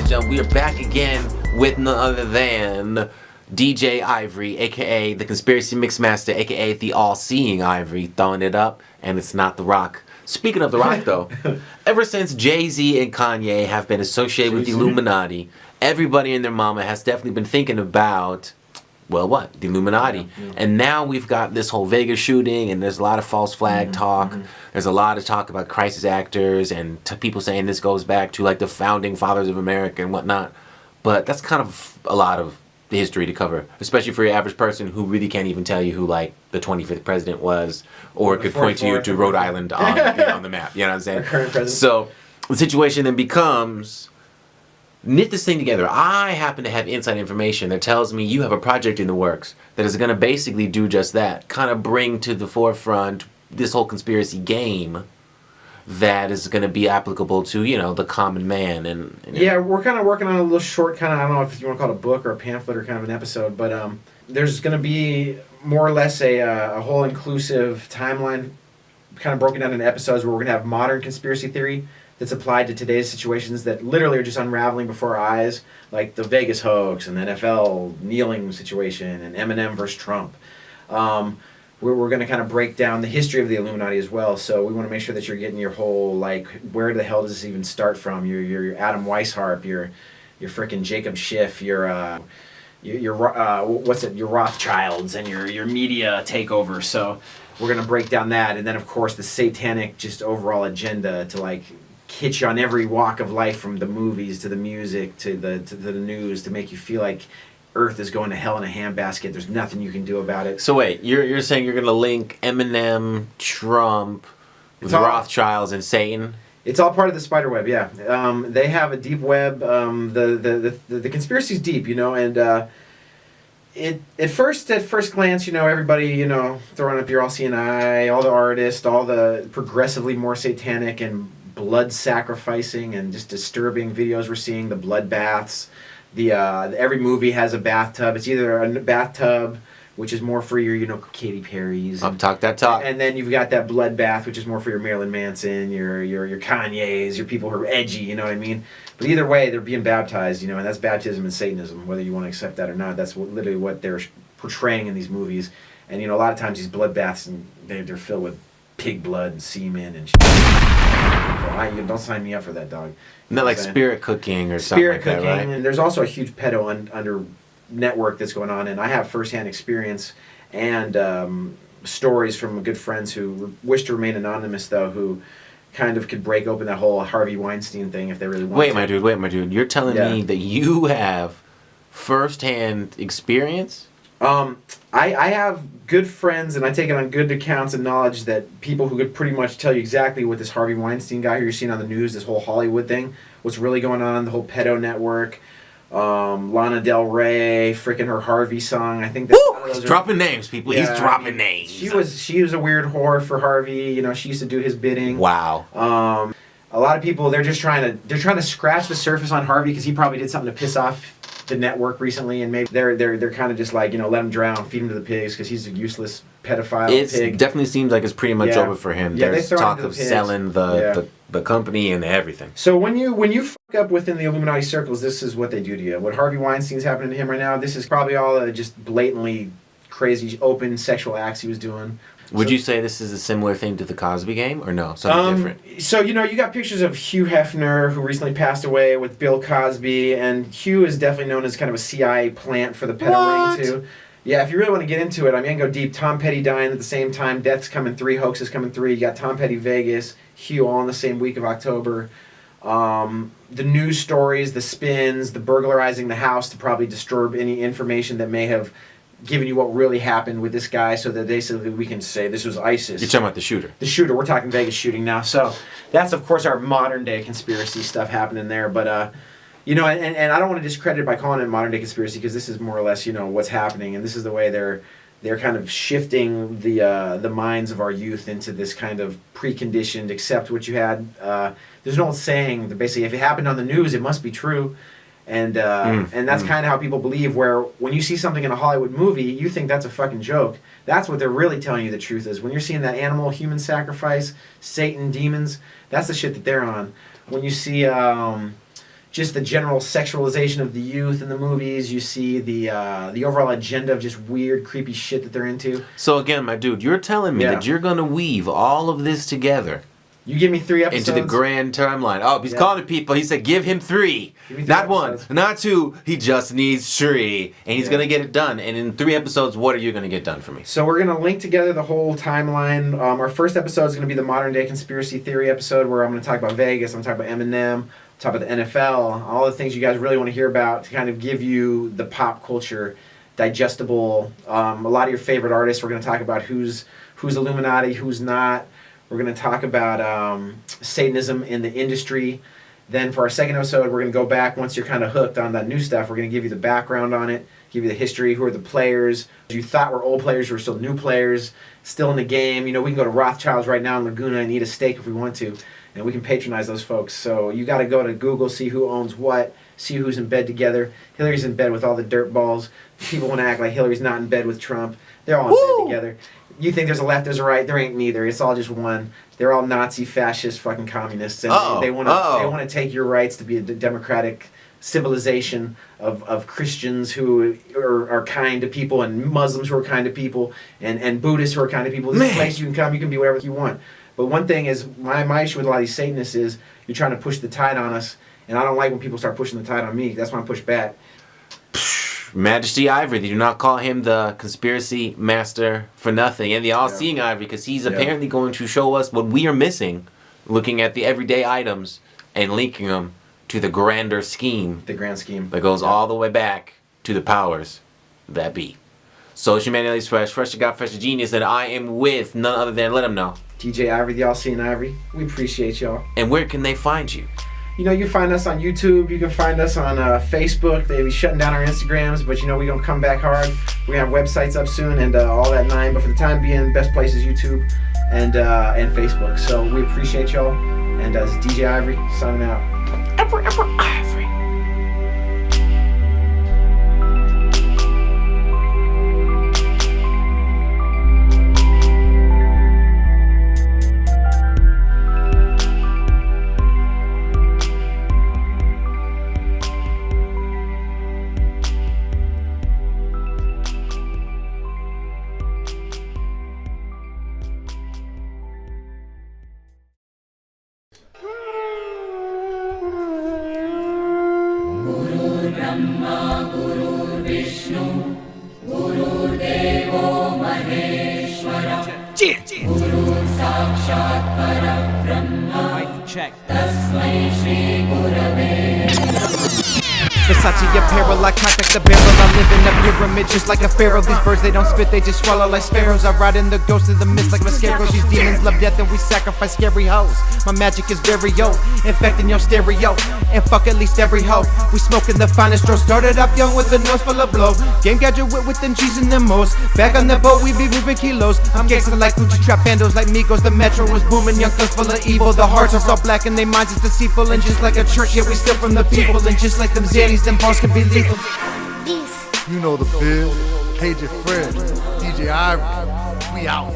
and gentlemen, we are back again with none other than DJ Eyvory, aka the Conspiracy Mixmaster, aka the all-seeing Eyvory, throwing it up, and it's not The Rock. Speaking of The Rock, though, ever since Jay-Z and Kanye have been associated with the Illuminati, everybody and their mama has definitely been thinking about, well, what? The Illuminati. Yeah. And now we've got this whole Vegas shooting, and there's a lot of false flag talk. There's a lot of talk about crisis actors, and people saying this goes back to like the founding fathers of America and whatnot. But that's kind of a lot of the history to cover, especially for your average person who really can't even tell you who like the 25th president was, or could point you to Rhode Island on the map. You know what I'm saying? Our current president. So the situation then becomes, knit this thing together. I happen to have inside information that tells me you have a project in the works that is going to basically do just that. Kind of bring to the forefront this whole conspiracy game that is going to be applicable to, you know, the common man. And yeah, we're kind of working on a little short kind of, I don't know if you want to call it a book or a pamphlet or kind of an episode, but there's going to be more or less a whole inclusive timeline kind of broken down into episodes where we're going to have modern conspiracy theory that's applied to today's situations that literally are just unraveling before our eyes, like the Vegas hoax and the NFL kneeling situation and Eminem versus Trump. We're going to kind of break down the history of the Illuminati as well, so we want to make sure that you're getting your whole, like, where the hell does this even start from? Your Adam Weishaupt, your frickin' Jacob Schiff, your Rothschilds, and your media takeover. So we're going to break down that, and then of course the satanic just overall agenda to like hit you on every walk of life, from the movies to the music to the news, to make you feel like Earth is going to hell in a handbasket. There's nothing you can do about it. So wait, you're saying you're going to link Eminem, Trump, with Rothschilds and Satan? It's all part of the spider web, yeah. They have a deep web. The conspiracy's deep, you know, and at first glance, you know, everybody, you know, throwing up your all-seeing eye, all the artists, all the progressively more satanic and blood sacrificing and just disturbing videos we're seeing, the blood baths. Every movie has a bathtub. It's either a bathtub, which is more for your, you know, Katy Perry's. Talk that talk. And then you've got that bloodbath, which is more for your Marilyn Manson, your Kanye's, your people who are edgy, you know what I mean? But either way, they're being baptized, you know, and that's baptism and Satanism, whether you want to accept that or not. That's literally what they're portraying in these movies. And, you know, a lot of times these bloodbaths, and they're filled with pig blood and semen and shit. Don't sign me up for that, dog. Not like spirit cooking or something like that, right? And there's also a huge pedo under network that's going on, and I have firsthand experience and stories from good friends who wish to remain anonymous, though, who kind of could break open that whole Harvey Weinstein thing if they really want to. Wait, my dude. You're telling me that you have firsthand experience? I have good friends, and I take it on good accounts and knowledge that people who could pretty much tell you exactly what this Harvey Weinstein guy who you're seeing on the news, this whole Hollywood thing, what's really going on, the whole pedo network, Lana Del Rey, frickin' her Harvey song. I think he's dropping names, people. Yeah, he's dropping names. She was a weird whore for Harvey. You know, she used to do his bidding. Wow. A lot of people, they're trying to scratch the surface on Harvey because he probably did something to piss off the network recently, and maybe they're kind of just like, you know, let him drown, feed him to the pigs because he's a useless pedophile pig. It definitely seems like it's pretty much over for him. Yeah, there's talk of selling the company and everything. So when you fuck up within the Illuminati circles, this is what they do to you. What Harvey Weinstein's happening to him right now, this is probably all just blatantly crazy open sexual acts he was doing. Would you say this is a similar thing to the Cosby game, or no, something different? So, you know, you got pictures of Hugh Hefner, who recently passed away, with Bill Cosby, and Hugh is definitely known as kind of a CIA plant for the pedo ring, too. Yeah, if you really want to get into it, I mean, I can go deep. Tom Petty dying at the same time, Death's Coming 3, Hoax is Coming 3, you got Tom Petty Vegas, Hugh all in the same week of October. The news stories, the spins, the burglarizing the house to probably disturb any information that may have giving you what really happened with this guy, so that basically we can say this was ISIS. You're talking about the shooter. The shooter. We're talking Vegas shooting now. So that's, of course, our modern day conspiracy stuff happening there. But, you know, and I don't want to discredit it by calling it modern day conspiracy, because this is more or less, you know, what's happening. And this is the way they're kind of shifting the minds of our youth into this kind of preconditioned, accept what you had. There's an old saying that basically, if it happened on the news, it must be true. And that's kind of how people believe, where when you see something in a Hollywood movie, you think that's a fucking joke. That's what they're really telling you the truth is. When you're seeing that animal, human sacrifice, Satan, demons, that's the shit that they're on. When you see just the general sexualization of the youth in the movies. You see the overall agenda of just weird, creepy shit that they're into. So again, my dude, you're telling me that you're gonna weave all of this together. You give me 3 episodes. Into the grand timeline. Oh, he's calling people. He said, give him 3. Not episodes. 1, not 2. He just needs 3. And he's going to get it done. And in 3 episodes, what are you going to get done for me? So we're going to link together the whole timeline. Our first episode is going to be the modern day conspiracy theory episode, where I'm going to talk about Vegas. I'm going to talk about Eminem. Talk about the NFL. All the things you guys really want to hear about, to kind of give you the pop culture digestible. A lot of your favorite artists. We're going to talk about who's Illuminati, who's not. We're going to talk about Satanism in the industry. Then for our second episode, we're going to go back, once you're kind of hooked on that new stuff, we're going to give you the background on it, give you the history, who are the players. You thought were old players, who are still new players, still in the game. You know, we can go to Rothschild's right now in Laguna and eat a steak if we want to, and we can patronize those folks. So you got to go to Google, see who owns what, see who's in bed together. Hillary's in bed with all the dirt balls. People want to act like Hillary's not in bed with Trump. They're all in bed together. You think there's a left, there's a right. There ain't neither. It's all just one. They're all Nazi, fascist, fucking communists, and they want to take your rights to be a democratic civilization of Christians who are kind to people, and Muslims who are kind to people, and Buddhists who are kind to people. This is a place you can come. You can be whatever you want. But one thing is, my issue with a lot of these Satanists is you're trying to push the tide on us, and I don't like when people start pushing the tide on me. That's why I push back. Majesty Eyvory, they do not call him the conspiracy master for nothing. And the all-seeing Eyvory, because he's apparently going to show us what we are missing, looking at the everyday items and linking them to the grander scheme. The grand scheme. That goes all the way back to the powers that be. So it's your man Ellie's Fresh to God, Fresh to Genius, and I am with none other than, let him know, DJ Eyvory, the all-seeing Eyvory. We appreciate y'all. And where can they find you? You know, you find us on YouTube. You can find us on Facebook. They be shutting down our Instagrams, but you know, we're going to come back hard. We're going to have websites up soon and all that nine. But for the time being, best place is YouTube and Facebook. So we appreciate y'all. And this is DJ Eyvory signing out. Eyvory. Brahma, Guru Vishnu, Guru Devo Maheshwara, Guru Sakshat Parabrahma, Tasmai Shri Gurave. Versace apparel, I cock like the barrel. I live in a pyramid just like a pharaoh. These birds, they don't spit, they just swallow like sparrows. I ride in the ghost of the mist like my scarecrows. These demons love death and we sacrifice scary hoes. My magic is very old, infecting your stereo. And fuck at least every hoe. We smoking the finest draw. Started up young with a nose full of blow. Game gadget with them G's and them O's. Back on the boat, we be moving kilos. I'm gangsta like Gucci trap bandos like Migos. The metro was booming, young guns full of evil. The hearts are so black and they minds is deceitful. And just like a church, yeah, we steal from the people. And just like them Zannies, them bars can be lethal. You know the feel. KJ Fred, DJ Eyvory, we out.